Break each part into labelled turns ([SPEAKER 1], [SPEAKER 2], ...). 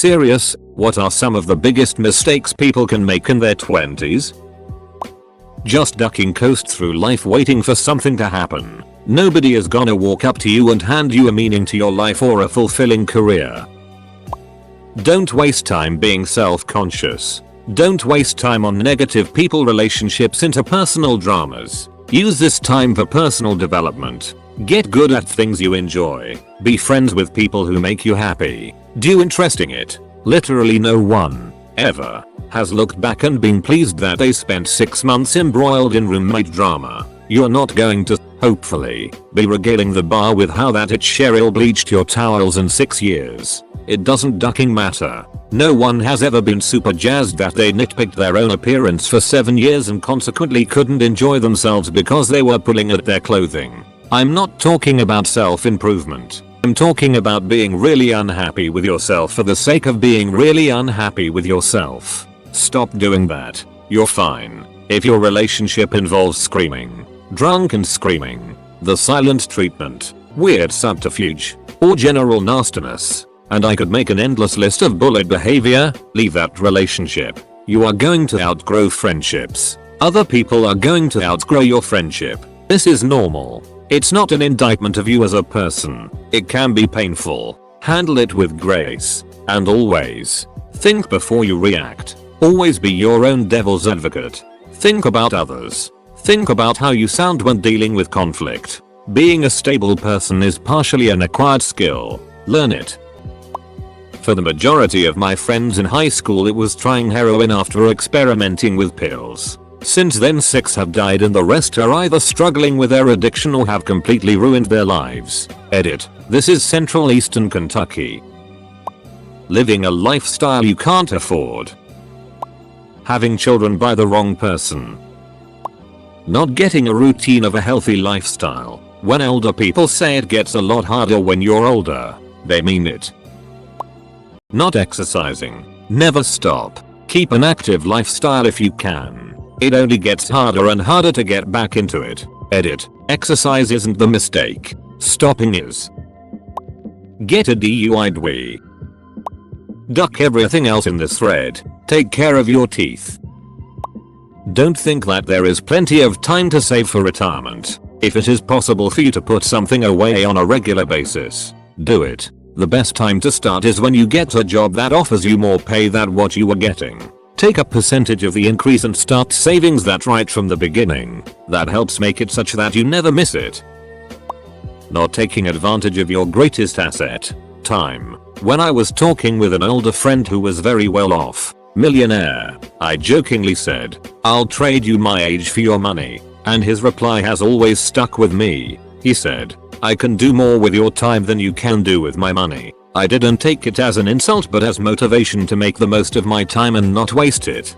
[SPEAKER 1] serious, what are some of the biggest mistakes people can make in their 20s? Just ducking coast through life waiting for something to happen. Nobody is gonna walk up to you and hand you a meaning to your life or a fulfilling career. Don't waste time being self-conscious. Don't waste time on negative people, relationships, interpersonal dramas. Use this time for personal development. Get good at things you enjoy. Be friends with people who make you happy. Do interesting it. Literally no one ever has looked back and been pleased that they spent 6 months embroiled in roommate drama. You're not going to, hopefully, be regaling the bar with how that it's Cheryl bleached your towels in 6 years. It doesn't ducking matter. No one has ever been super jazzed that they nitpicked their own appearance for 7 years and consequently couldn't enjoy themselves because they were pulling at their clothing. I'm not talking about self-improvement. I'm talking about being really unhappy with yourself for the sake of being really unhappy with yourself. Stop doing that. You're fine. If your relationship involves screaming, drunk and screaming, the silent treatment, weird subterfuge, or general nastiness, and I could make an endless list of bullet behavior, leave that relationship. You are going to outgrow friendships. Other people are going to outgrow your friendship. This is normal. It's not an indictment of you as a person. It can be painful. Handle it with grace. And always think before you react. Always be your own devil's advocate. Think about others. Think about how you sound when dealing with conflict. Being a stable person is partially an acquired skill. Learn it. For the majority of my friends in high school it was trying heroin after experimenting with pills. Since then 6 have died and the rest are either struggling with their addiction or have completely ruined their lives. Edit. This is Central Eastern Kentucky. Living a lifestyle you can't afford. Having children by the wrong person. Not getting a routine of a healthy lifestyle. When older people say it gets a lot harder when you're older, they mean it. Not exercising. Never stop. Keep an active lifestyle if you can. It only gets harder and harder to get back into it. Edit. Exercise isn't the mistake. Stopping is. Get a DUI. Duck everything else in this thread. Take care of your teeth. Don't think that there is plenty of time to save for retirement. If it is possible for you to put something away on a regular basis, do it. The best time to start is when you get a job that offers you more pay than what you were getting. Take a percentage of the increase and start savings that right from the beginning. That helps make it such that you never miss it. Not taking advantage of your greatest asset, time. When I was talking with an older friend who was very well off, millionaire, I jokingly said, "I'll trade you my age for your money." And his reply has always stuck with me. He said, "I can do more with your time than you can do with my money." I didn't take it as an insult but as motivation to make the most of my time and not waste it.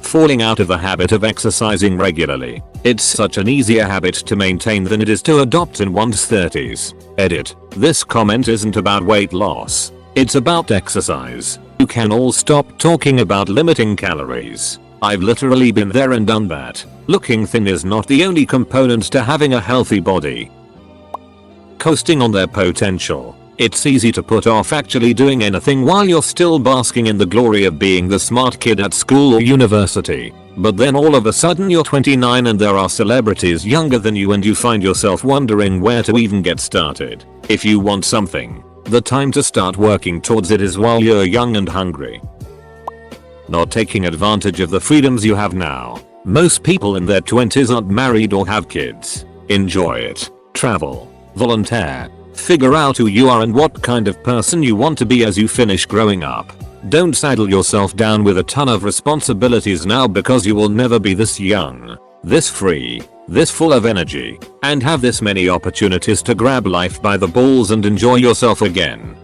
[SPEAKER 1] Falling out of the habit of exercising regularly. It's such an easier habit to maintain than it is to adopt in one's 30s. Edit. This comment isn't about weight loss. It's about exercise. You can all stop talking about limiting calories. I've literally been there and done that. Looking thin is not the only component to having a healthy body. Coasting on their potential. It's easy to put off actually doing anything while you're still basking in the glory of being the smart kid at school or university. But then all of a sudden you're 29 and there are celebrities younger than you and you find yourself wondering where to even get started. If you want something, the time to start working towards it is while you're young and hungry. Not taking advantage of the freedoms you have now. Most people in their 20s aren't married or have kids. Enjoy it. Travel. Volunteer. Figure out who you are and what kind of person you want to be as you finish growing up. Don't saddle yourself down with a ton of responsibilities now because you will never be this young, this free, this full of energy, and have this many opportunities to grab life by the balls and enjoy yourself again.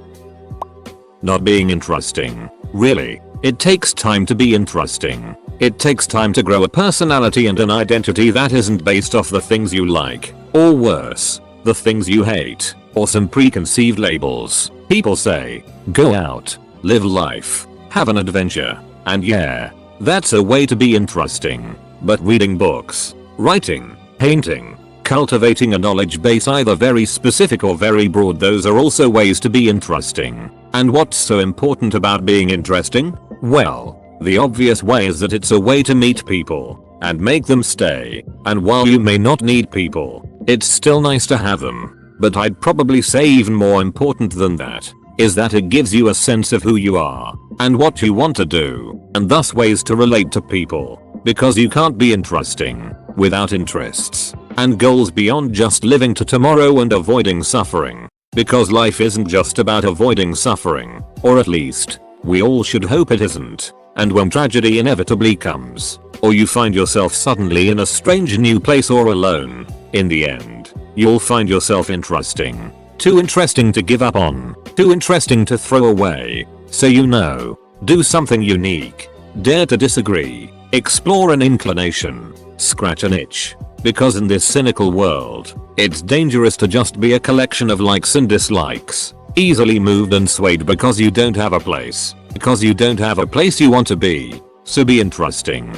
[SPEAKER 1] Not being interesting. Really, it takes time to be interesting. It takes time to grow a personality and an identity that isn't based off the things you like, or worse, the things you hate, or some preconceived labels. People say, go out, live life, have an adventure, and yeah, that's a way to be interesting. But reading books, writing, painting, cultivating a knowledge base either very specific or very broad, those are also ways to be interesting. And what's so important about being interesting? Well, the obvious way is that it's a way to meet people and make them stay. And while you may not need people, it's still nice to have them. But I'd probably say even more important than that is that it gives you a sense of who you are and what you want to do, and thus ways to relate to people. Because you can't be interesting without interests and goals beyond just living to tomorrow and avoiding suffering. Because life isn't just about avoiding suffering, or at least, we all should hope it isn't. And when tragedy inevitably comes, or you find yourself suddenly in a strange new place or alone, in the end, you'll find yourself interesting. Too interesting to give up on, too interesting to throw away. So do something unique. Dare to disagree. Explore an inclination. Scratch an itch. Because in this cynical world, it's dangerous to just be a collection of likes and dislikes. Easily moved and swayed because you don't have a place. Because you don't have a place you want to be. So be interesting.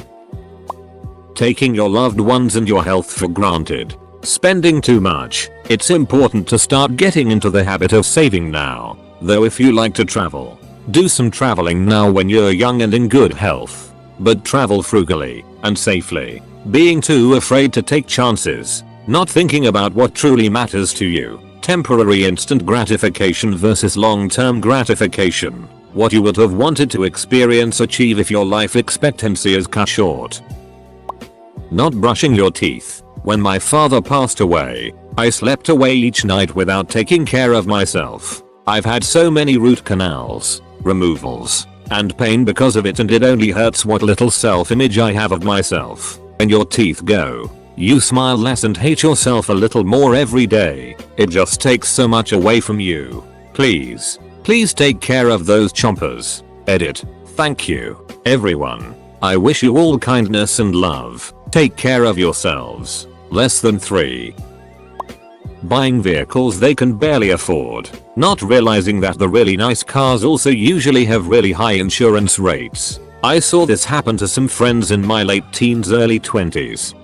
[SPEAKER 1] Taking your loved ones and your health for granted. Spending too much. It's important to start getting into the habit of saving now. Though if you like to travel, do some traveling now when you're young and in good health. But travel frugally and safely. Being too afraid to take chances. Not thinking about what truly matters to you. Temporary instant gratification versus long-term gratification. What you would have wanted to achieve if your life expectancy is cut short. Not brushing your teeth. When my father passed away, I slept away each night without taking care of myself. I've had so many root canals, removals, and pain because of it, and it only hurts what little self-image I have of myself. When your teeth go, you smile less and hate yourself a little more every day. It just takes so much away from you. Please take care of those chompers. Edit. Thank you, everyone. I wish you all kindness and love. Take care of yourselves. Less than 3. Buying vehicles they can barely afford. Not realizing that the really nice cars also usually have really high insurance rates. I saw this happen to some friends in my late teens, early 20s.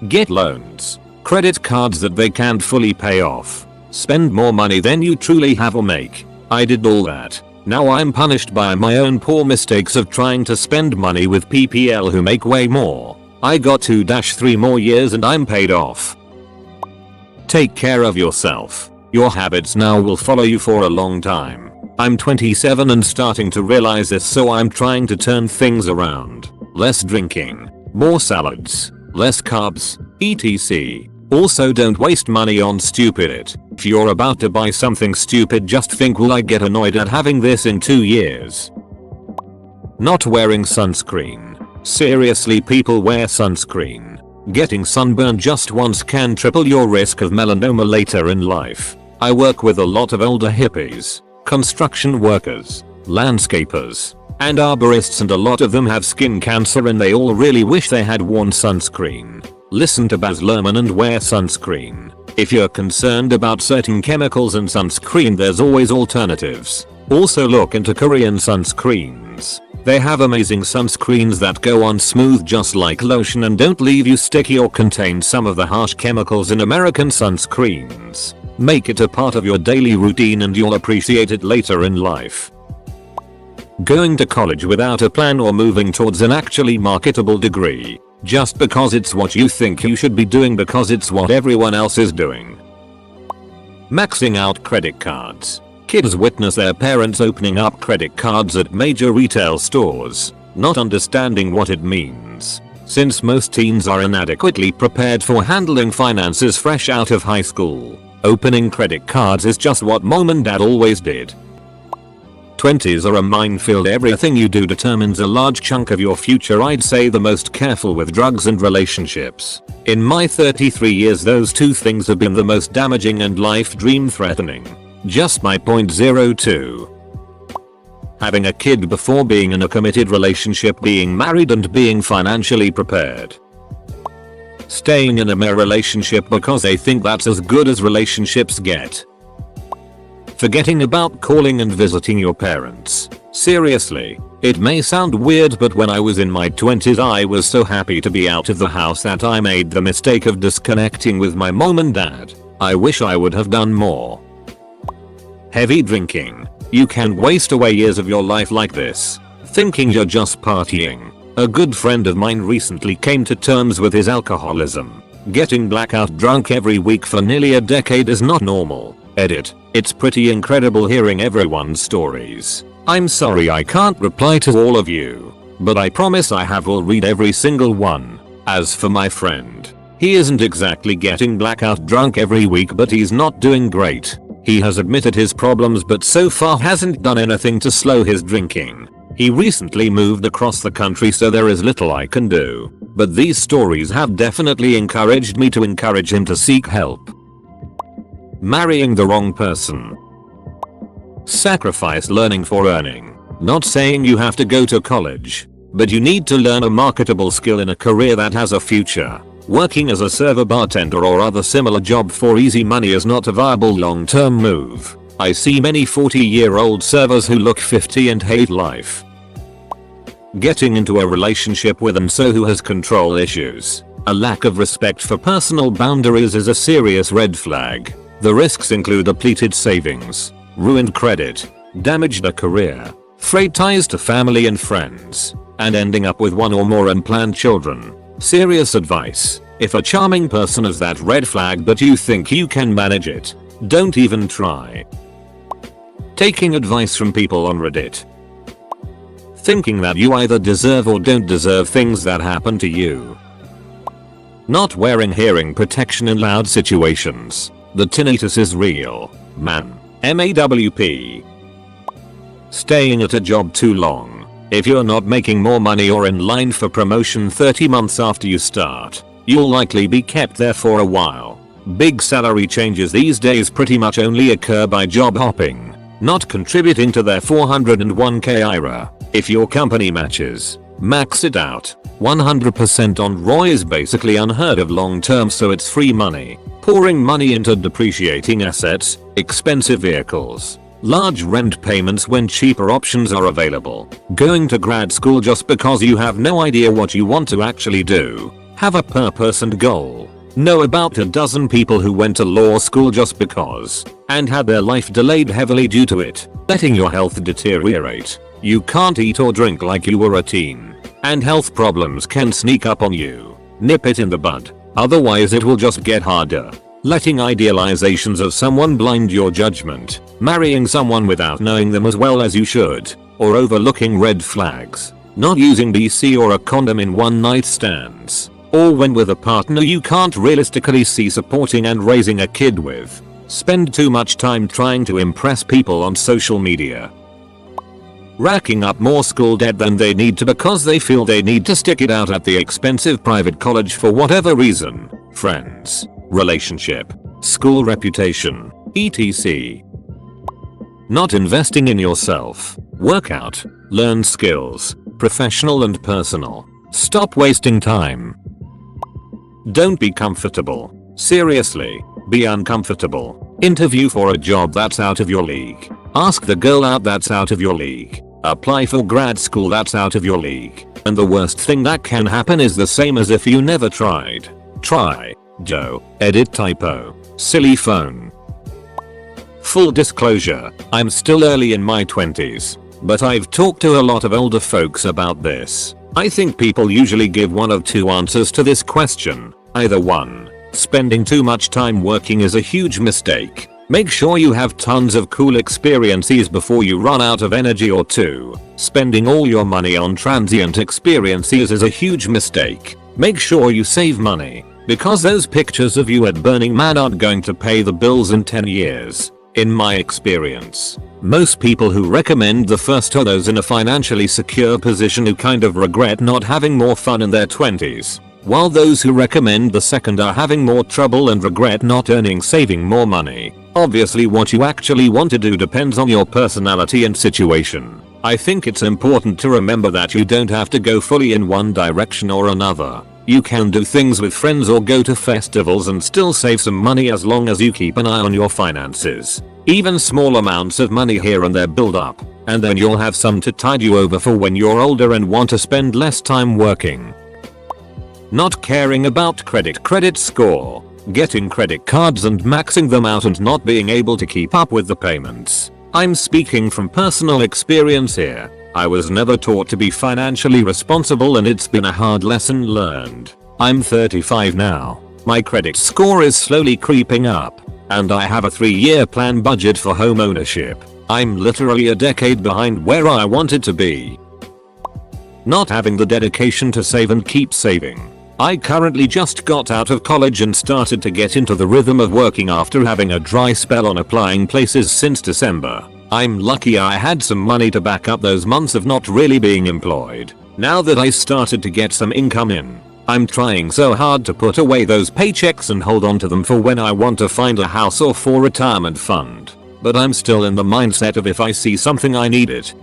[SPEAKER 1] Get loans. Credit cards that they can't fully pay off. Spend more money than you truly have or make. I did all that. Now I'm punished by my own poor mistakes of trying to spend money with PPL who make way more. I got 2-3 more years and I'm paid off. Take care of yourself. Your habits now will follow you for a long time. I'm 27 and starting to realize this, so I'm trying to turn things around. Less drinking, more salads, less carbs, etc. Also don't waste money on stupid. If you're about to buy something stupid, just think, will I get annoyed at having this in 2 years? Not wearing sunscreen. Seriously, people wear sunscreen. Getting sunburned just once can triple your risk of melanoma later in life. I work with a lot of older hippies, construction workers, landscapers, and arborists, and a lot of them have skin cancer and they all really wish they had worn sunscreen. Listen to Baz Luhrmann and wear sunscreen. If you're concerned about certain chemicals in sunscreen, there's always alternatives. Also look into Korean sunscreens. They have amazing sunscreens that go on smooth just like lotion and don't leave you sticky or contain some of the harsh chemicals in American sunscreens. Make it a part of your daily routine and you'll appreciate it later in life. Going to college without a plan or moving towards an actually marketable degree, just because it's what you think you should be doing because it's what everyone else is doing. Maxing out credit cards. Kids witness their parents opening up credit cards at major retail stores, not understanding what it means. Since most teens are inadequately prepared for handling finances fresh out of high school, opening credit cards is just what mom and dad always did. 20s are a minefield. Everything you do determines a large chunk of your future. I'd say the most careful with drugs and relationships. In my 33 years, those two things have been the most damaging and life dream threatening. Just my .02. Having a kid before being in a committed relationship, being married and being financially prepared. Staying in a mere relationship because they think that's as good as relationships get. Forgetting about calling and visiting your parents. Seriously, it may sound weird, but when I was in my 20s I was so happy to be out of the house that I made the mistake of disconnecting with my mom and dad. I wish I would have done more. Heavy drinking. You can waste away years of your life like this, thinking you're just partying. A good friend of mine recently came to terms with his alcoholism. Getting blackout drunk every week for nearly a decade is not normal. Edit. It's pretty incredible hearing everyone's stories. I'm sorry I can't reply to all of you, but I promise I will read every single one. As for my friend, he isn't exactly getting blackout drunk every week, but he's not doing great. He has admitted his problems but so far hasn't done anything to slow his drinking. He recently moved across the country, so there is little I can do. But these stories have definitely encouraged me to encourage him to seek help. Marrying the wrong person. Sacrifice learning for earning. Not saying you have to go to college, but you need to learn a marketable skill in a career that has a future. Working as a server, bartender or other similar job for easy money is not a viable long-term move. I see many 40-year-old servers who look 50 and hate life. Getting into a relationship with who has control issues. A lack of respect for personal boundaries is a serious red flag. The risks include depleted savings, ruined credit, damaged a career, frayed ties to family and friends, and ending up with one or more unplanned children. Serious advice: if a charming person is that red flag but you think you can manage it, don't even try. Taking advice from people on Reddit. Thinking that you either deserve or don't deserve things that happen to you. Not wearing hearing protection in loud situations. The tinnitus is real, man. MAWP. Staying at a job too long. If you're not making more money or in line for promotion 30 months after you start, you'll likely be kept there for a while. Big salary changes these days pretty much only occur by job hopping, not contributing to their 401k IRA. If your company matches, max it out. 100% on ROI is basically unheard of long term, so it's free money. Pouring money into depreciating assets, expensive vehicles, large rent payments when cheaper options are available. Going to grad school just because you have no idea what you want to actually do. Have a purpose and goal. Know about a dozen people who went to law school just because, and had their life delayed heavily due to it. Letting your health deteriorate. You can't eat or drink like you were a teen, and health problems can sneak up on you. Nip it in the bud, otherwise it will just get harder. Letting idealizations of someone blind your judgment. Marrying someone without knowing them as well as you should, or overlooking red flags. Not using BC or a condom in one night stands, or when with a partner you can't realistically see supporting and raising a kid with. Spend too much time trying to impress people on social media. Racking up more school debt than they need to because they feel they need to stick it out at the expensive private college for whatever reason. Friends, relationship, school reputation, etc. Not investing in yourself. Work out, learn skills, professional and personal. Stop wasting time. Don't be comfortable. Seriously, be uncomfortable. Interview for a job that's out of your league. Ask the girl out that's out of your league. Apply for grad school that's out of your league. And the worst thing that can happen is the same as if you never tried. Try. Joe. Edit typo. Silly phone. Full disclosure, I'm still early in my 20s, but I've talked to a lot of older folks about this. I think people usually give one of two answers to this question. Either 1. Spending too much time working is a huge mistake. Make sure you have tons of cool experiences before you run out of energy, or 2. Spending all your money on transient experiences is a huge mistake. Make sure you save money, because those pictures of you at Burning Man aren't going to pay the bills in 10 years. In my experience, most people who recommend the first are those in a financially secure position who kind of regret not having more fun in their 20s, while those who recommend the second are having more trouble and regret not saving more money. Obviously, what you actually want to do depends on your personality and situation. I think it's important to remember that you don't have to go fully in one direction or another. You can do things with friends or go to festivals and still save some money as long as you keep an eye on your finances. Even small amounts of money here and there build up, and then you'll have some to tide you over for when you're older and want to spend less time working. Not caring about credit score. Getting credit cards and maxing them out and not being able to keep up with the payments. I'm speaking from personal experience here. I was never taught to be financially responsible and it's been a hard lesson learned. I'm 35 now. My credit score is slowly creeping up. And I have a 3-year plan budget for home ownership. I'm literally a decade behind where I wanted to be. Not having the dedication to save and keep saving. I currently just got out of college and started to get into the rhythm of working after having a dry spell on applying places since December. I'm lucky I had some money to back up those months of not really being employed. Now that I started to get some income in, I'm trying so hard to put away those paychecks and hold on to them for when I want to find a house or for retirement fund. But I'm still in the mindset of if I see something I need it.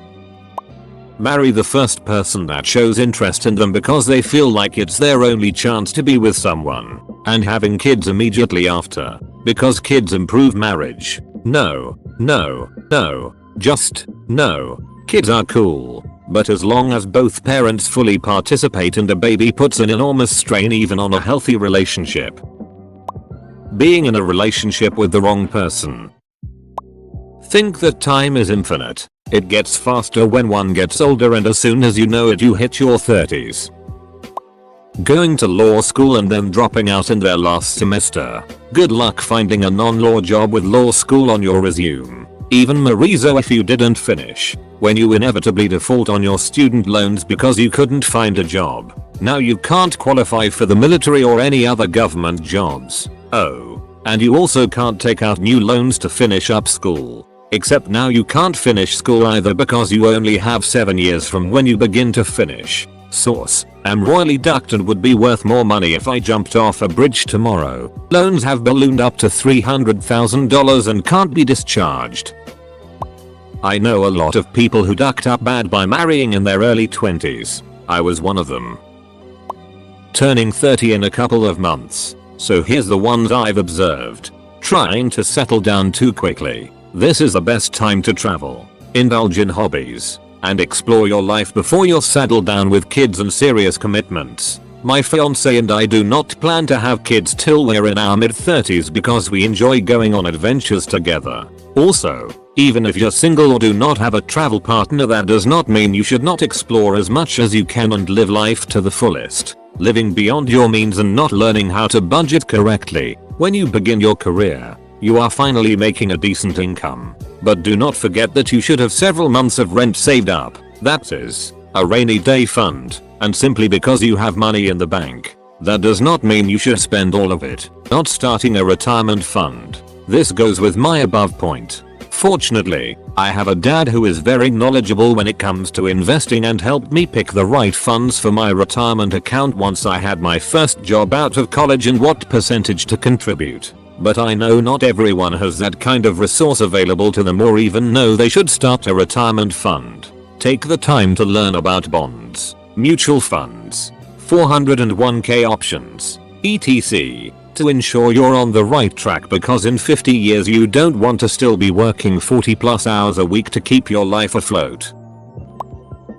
[SPEAKER 1] Marry the first person that shows interest in them because they feel like it's their only chance to be with someone. And having kids immediately after. Because kids improve marriage. No. Just no. Kids are cool. But as long as both parents fully participate and a baby puts an enormous strain even on a healthy relationship. Being in a relationship with the wrong person. Think that time is infinite. It gets faster when one gets older and as soon as you know it you hit your 30s. Going to law school and then dropping out in their last semester. Good luck finding a non-law job with law school on your resume. Even Marizo if you didn't finish. When you inevitably default on your student loans because you couldn't find a job. Now you can't qualify for the military or any other government jobs. Oh. And you also can't take out new loans to finish up school. Except now you can't finish school either because you only have 7 years from when you begin to finish. Source: am royally ducked and would be worth more money if I jumped off a bridge tomorrow. Loans have ballooned up to $300,000 and can't be discharged. I know a lot of people who ducked up bad by marrying in their early 20s. I was one of them. Turning 30 in a couple of months. So here's the ones I've observed. Trying to settle down too quickly. This is the best time to travel, indulge in hobbies, and explore your life before you're settled down with kids and serious commitments. My fiance and I do not plan to have kids till we're in our mid-30s because we enjoy going on adventures together. Also, even if you're single or do not have a travel partner, that does not mean you should not explore as much as you can and live life to the fullest. Living beyond your means and not learning how to budget correctly. When you begin your career, you are finally making a decent income. But do not forget that you should have several months of rent saved up. That is, a rainy day fund. And simply because you have money in the bank, that does not mean you should spend all of it. Not starting a retirement fund. This goes with my above point. Fortunately, I have a dad who is very knowledgeable when it comes to investing and helped me pick the right funds for my retirement account once I had my first job out of college and what percentage to contribute. But I know not everyone has that kind of resource available to them or even know they should start a retirement fund. Take the time to learn about bonds, mutual funds, 401k options, etc. to ensure you're on the right track, because in 50 years you don't want to still be working 40+ hours a week to keep your life afloat.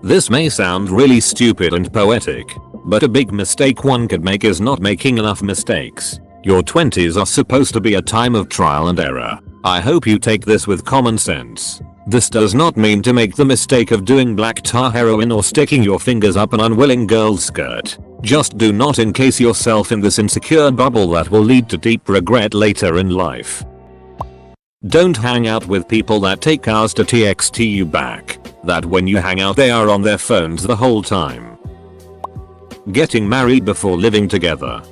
[SPEAKER 1] This may sound really stupid and poetic, but a big mistake one could make is not making enough mistakes. Your 20s are supposed to be a time of trial and error. I hope you take this with common sense. This does not mean to make the mistake of doing black tar heroin or sticking your fingers up an unwilling girl's skirt. Just do not encase yourself in this insecure bubble that will lead to deep regret later in life. Don't hang out with people that take hours to text you back. That when you hang out they are on their phones the whole time. Getting married before living together.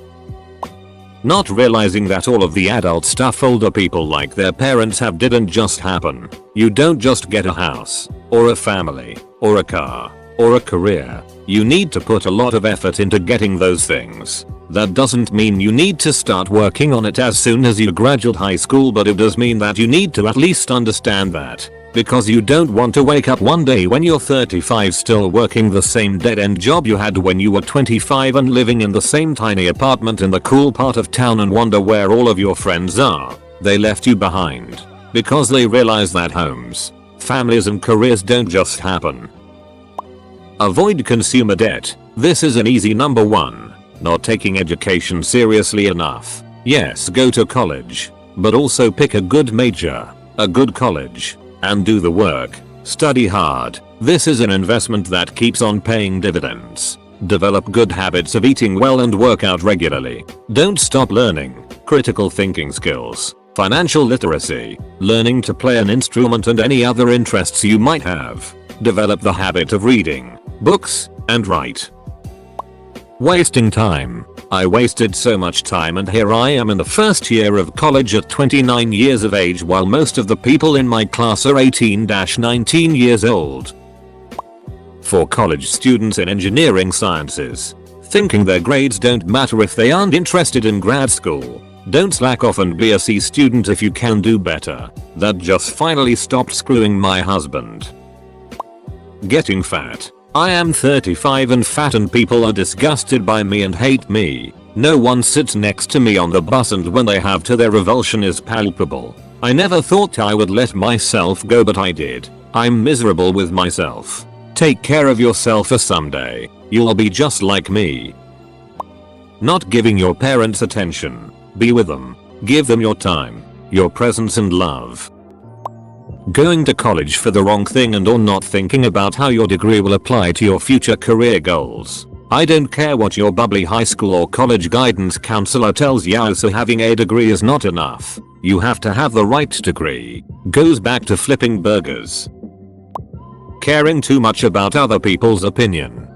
[SPEAKER 1] Not realizing that all of the adult stuff older people like their parents have didn't just happen. You don't just get a house, or a family, or a car, or a career. You need to put a lot of effort into getting those things. That doesn't mean you need to start working on it as soon as you graduate high school, but it does mean that you need to at least understand that. Because you don't want to wake up one day when you're 35 still working the same dead-end job you had when you were 25 and living in the same tiny apartment in the cool part of town and wonder where all of your friends are. They left you behind. Because they realize that homes, families and careers don't just happen. Avoid consumer debt. This is an easy number one. Not taking education seriously enough. Yes, go to college. But also pick a good major, a good college. and do the work. Study hard. This is an investment that keeps on paying dividends. Develop good habits of eating well and work out regularly. Don't stop learning. Critical thinking skills, financial literacy, learning to play an instrument and any other interests you might have. Develop the habit of reading books and write. Wasting time. I wasted so much time and here I am in the first year of college at 29 years of age while most of the people in my class are 18-19 years old. For college students in engineering sciences, thinking their grades don't matter if they aren't interested in grad school. Don't slack off and be a C student if you can do better. That just finally stopped screwing my husband. Getting fat. I am 35 and fat and people are disgusted by me and hate me. No one sits next to me on the bus and when they have to their revulsion is palpable. I never thought I would let myself go but I did. I'm miserable with myself. Take care of yourself for someday. You'll be just like me. Not giving your parents attention. Be with them. Give them your time, your presence and love. Going to college for the wrong thing and or not thinking about how your degree will apply to your future career goals. I don't care what your bubbly high school or college guidance counselor tells you, so having a degree is not enough. You have to have the right degree. Goes back to flipping burgers. Caring too much about other people's opinion.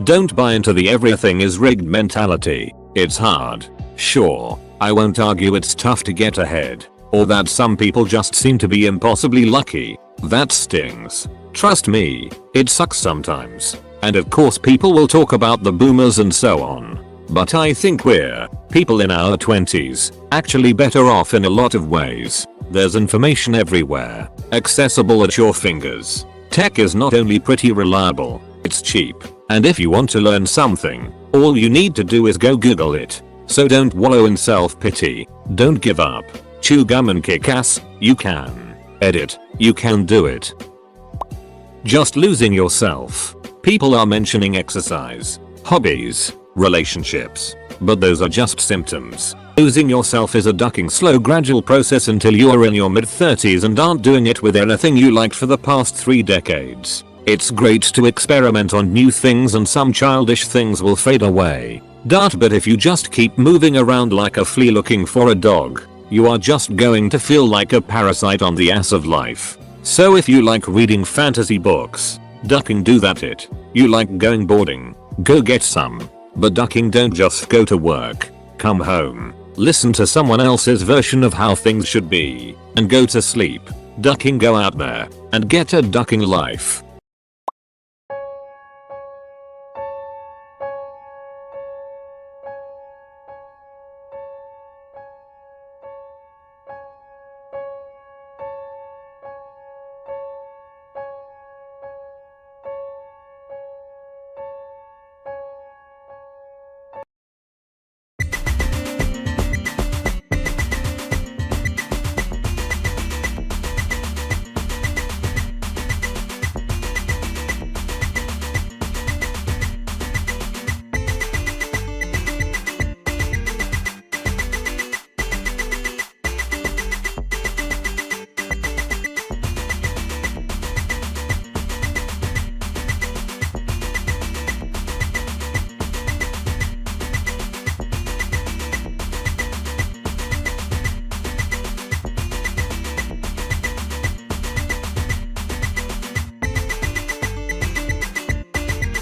[SPEAKER 1] Don't buy into the everything is rigged mentality. It's hard. Sure, I won't argue it's tough to get ahead. Or that some people just seem to be impossibly lucky. That stings. Trust me, it sucks sometimes. And of course people will talk about the boomers and so on. But I think we're, people in our 20s, actually better off in a lot of ways. There's information everywhere, accessible at your fingers. Tech is not only pretty reliable, it's cheap. And if you want to learn something, all you need to do is go Google it. So don't wallow in self-pity. Don't give up. Chew gum and kick ass. You can. Edit. You can do it. Just losing yourself. People are mentioning exercise, hobbies, relationships. But those are just symptoms. Losing yourself is a ducking slow gradual process until you are in your mid-30s and aren't doing it with anything you liked for the past 3 decades. It's great to experiment on new things and some childish things will fade away. But if you just keep moving around like a flea looking for a dog, you are just going to feel like a parasite on the ass of life. So if you like reading fantasy books, ducking do that it. You like going boarding, go get some. But ducking don't just go to work, come home, listen to someone else's version of how things should be, and go to sleep. Ducking go out there and get a ducking life.